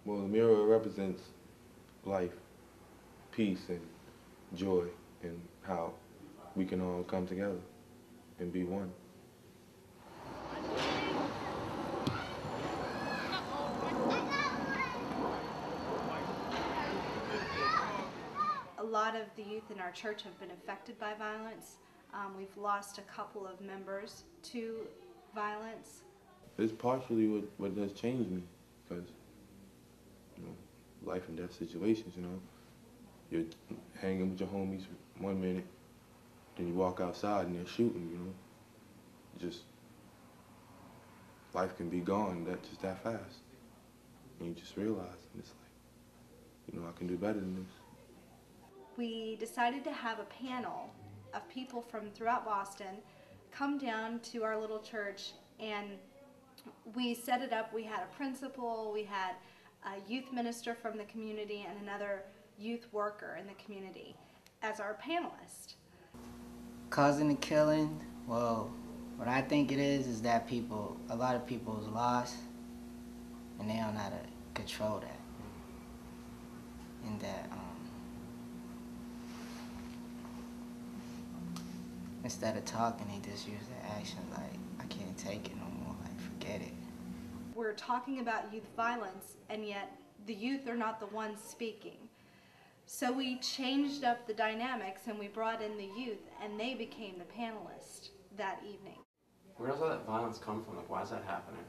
Well, the mural represents life, peace, and joy, and how we can all come together and be one. A lot of the youth in our church have been affected by violence. We've lost a couple of members to violence. It's partially what has changed me, because life and death situations. You're hanging with your homies 1 minute, then you walk outside and they're shooting. Just life can be gone that fast, and you just realize, and it's like, I can do better than this. We decided to have a panel of people from throughout Boston come down to our little church, and we set it up. We had a principal, we had a youth minister from the community, and another youth worker in the community as our panelist. Causing the killing, well, what I think it is that a lot of people is lost, and they don't know how to control that. And that, instead of talking, they just use their action like, I can't take it no more, like, forget it. We're talking about youth violence, and yet the youth are not the ones speaking. So we changed up the dynamics, and we brought in the youth, and they became the panelists that evening. Where does all that violence come from? Like, why is that happening?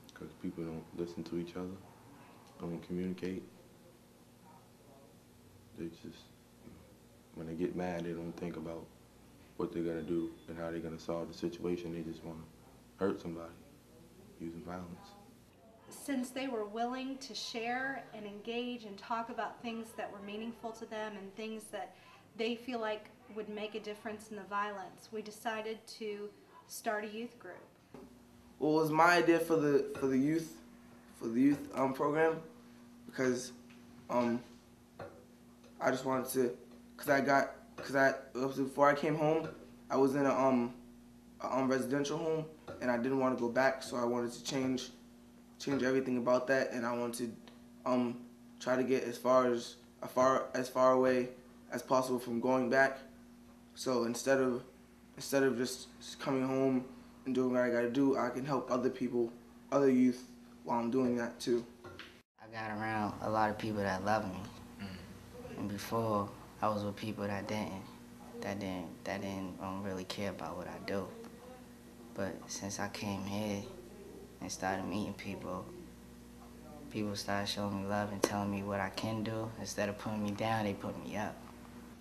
Because people don't listen to each other, don't communicate. They just, when they get mad, they don't think about what they're gonna do and how they're gonna solve the situation. They just wanna hurt somebody using violence. Since they were willing to share and engage and talk about things that were meaningful to them and things that they feel like would make a difference in the violence, we decided to start a youth group. Well, it was my idea for the youth program, because I just wanted to, before I came home, I was in a residential home, and I didn't want to go back, so I wanted to change everything about that, and I wanted to try to get as far away as possible from going back. So instead of just coming home and doing what I gotta do, I can help other people, other youth, while I'm doing that too. I got around a lot of people that love me. And before, I was with people that didn't really care about what I do. But since I came here and started meeting people, people started showing me love and telling me what I can do. Instead of putting me down, they put me up.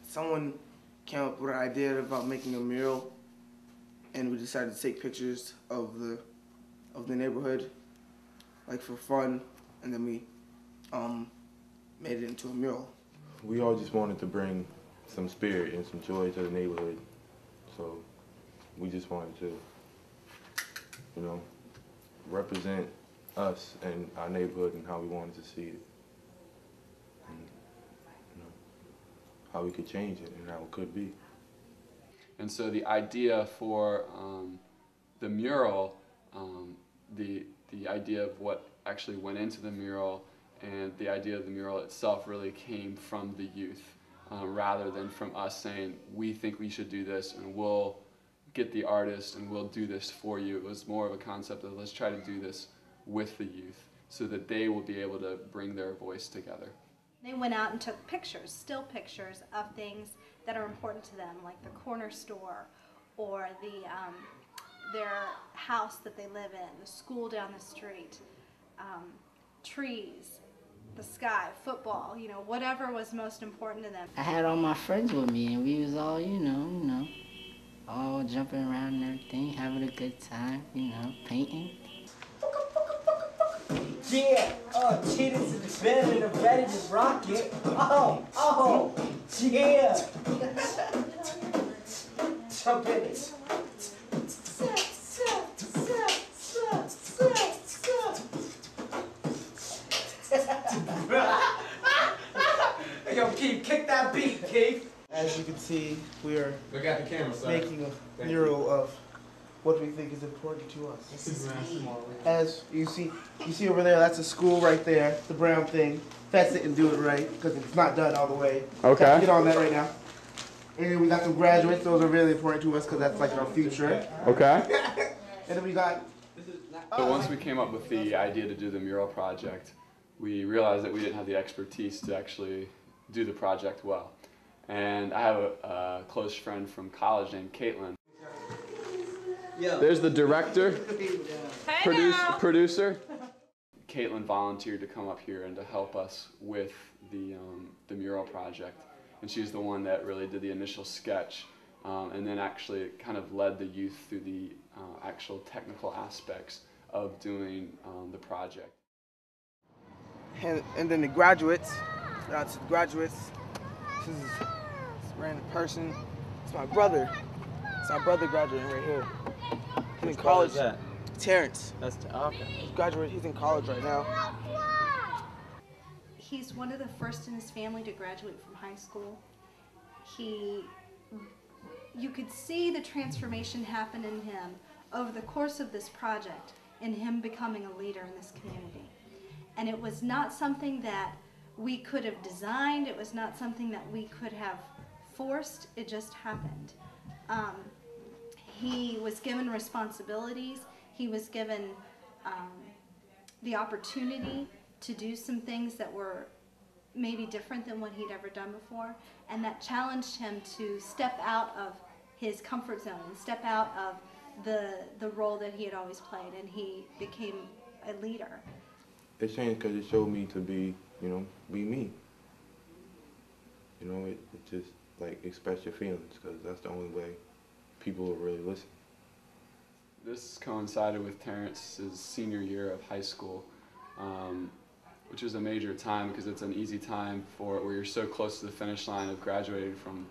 Someone came up with an idea about making a mural, and we decided to take pictures of the neighborhood, like for fun, and then we made it into a mural. We all just wanted to bring some spirit and some joy to the neighborhood, so we just wanted to, represent us and our neighborhood and how we wanted to see it, and how we could change it and how it could be. And so the idea for the mural, the idea of what actually went into the mural and the idea of the mural itself really came from the youth, rather than from us saying, we think we should do this and we'll get the artist and we'll do this for you. It was more of a concept of let's try to do this with the youth so that they will be able to bring their voice together. They went out and took pictures, still pictures of things that are important to them, like the corner store or their house that they live in, the school down the street, trees, the sky, football, whatever was most important to them. I had all my friends with me, and we was all, all jumping around and everything, having a good time, painting. Yeah, titties is better than ready to rock it. Oh, yeah. Jump in it. Yo, Keith, kick that beat, Keith. As you can see, we are Look at the camera, sir. making a mural of what we think is important to us. This is me. As you see over there, that's a school right there, the brown thing. Fetch it and do it right, because it's not done all the way. Okay. Have to get on that right now. And then we got some graduates. Those are really important to us because that's like our future. Okay. And then we got. So once we came up with the idea to do the mural project, we realized that we didn't have the expertise to actually do the project well. And I have a close friend from college named Caitlin. There's the director, producer. Caitlin volunteered to come up here and to help us with the mural project. And she's the one that really did the initial sketch and then actually kind of led the youth through the actual technical aspects of doing the project. And then the graduates. Shout out to the graduates. This is this random person. It's my brother. It's my brother graduating right here. He's in college. Terrence. That's okay. He's graduating. He's in college right now. He's one of the first in his family to graduate from high school. You could see the transformation happen in him over the course of this project, in him becoming a leader in this community. And it was not something that we could have designed. It was not something that we could have forced. It just happened. He was given responsibilities. He was given the opportunity to do some things that were maybe different than what he'd ever done before, and that challenged him to step out of his comfort zone and step out of the role that he had always played, and he became a leader. It changed because it showed me to be, be me. It just, like, express your feelings, because that's the only way people will really listen. This coincided with Terrence's senior year of high school, which was a major time because it's an easy time where you're so close to the finish line of graduating from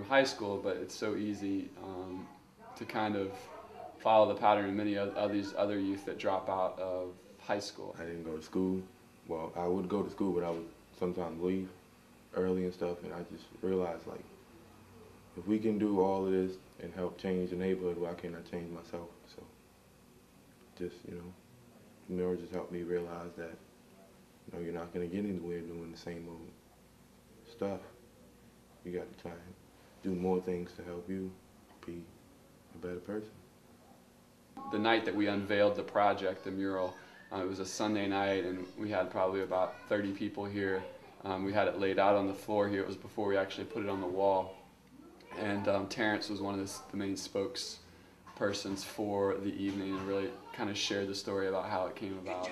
high school, but it's so easy to kind of follow the pattern of many of these other youth that drop out of high school. I didn't go to school. Well, I would go to school, but I would sometimes leave early and stuff, and I just realized, like, if we can do all of this and help change the neighborhood, why can't I change myself? So just, the mural just helped me realize that, you're not going to get anywhere doing the same old stuff. You got to try and do more things to help you be a better person. The night that we unveiled the project, the mural, it was a Sunday night, and we had probably about 30 people here. We had it laid out on the floor here. It was before we actually put it on the wall. And Terrence was one of the main spokespersons for the evening and really kind of shared the story about how it came about.